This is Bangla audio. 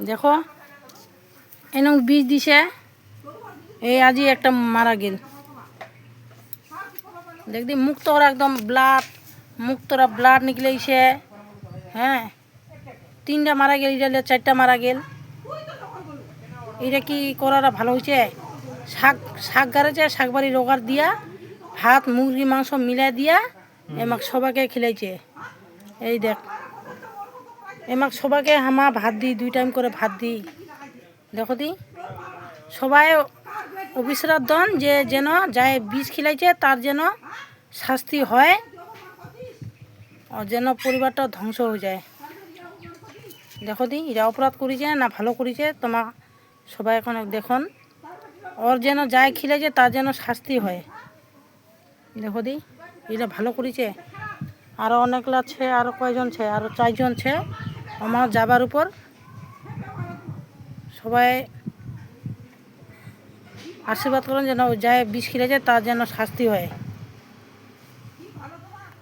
দেখো এনং বীজ দিছে, এই আজি একটা মারা গেল। দেখদি মুখ তোরা একদম ব্লাড, মুখ তোরা ব্লাড নিকলেছে। হ্যাঁ, 3টা মারা গেল, এটা 4টা মারা গেল। এটা কি করাটা ভালো হয়েছে? শাক গাড়েছে, শাকবাড়ি রোগার দিয়া ভাত মুরগি মাংস মিলাই দিয়া এমাক সবাইকে খিলাইছে। এই দেখ, এমাক সবাইকে হামা ভাত দিই, 2 টাইম করে ভাত দিই। দেখো দি সবাই অবিশ্রাত দন যে যেন যায় বিষ খিলাইছে তার যেন শাস্তি হয়, যেন পরিবারটা ধ্বংস হয়ে যায়। দেখো দি এরা অপরাধ করেছে না ভালো করেছে, তোমার সবাই এখন দেখুন, ওর যেন যায় খিলাইছে তার যেন শাস্তি হয়। দেখো দি এরা ভালো করেছে। আরও অনেকলা আছে, আরও কয়জন ছে, আরও 4 জন ছে আমার যাবার উপর। সবাই আশীর্বাদ করেন যেন যায় বিষ খিলাইছে তার যেন শাস্তি হয়।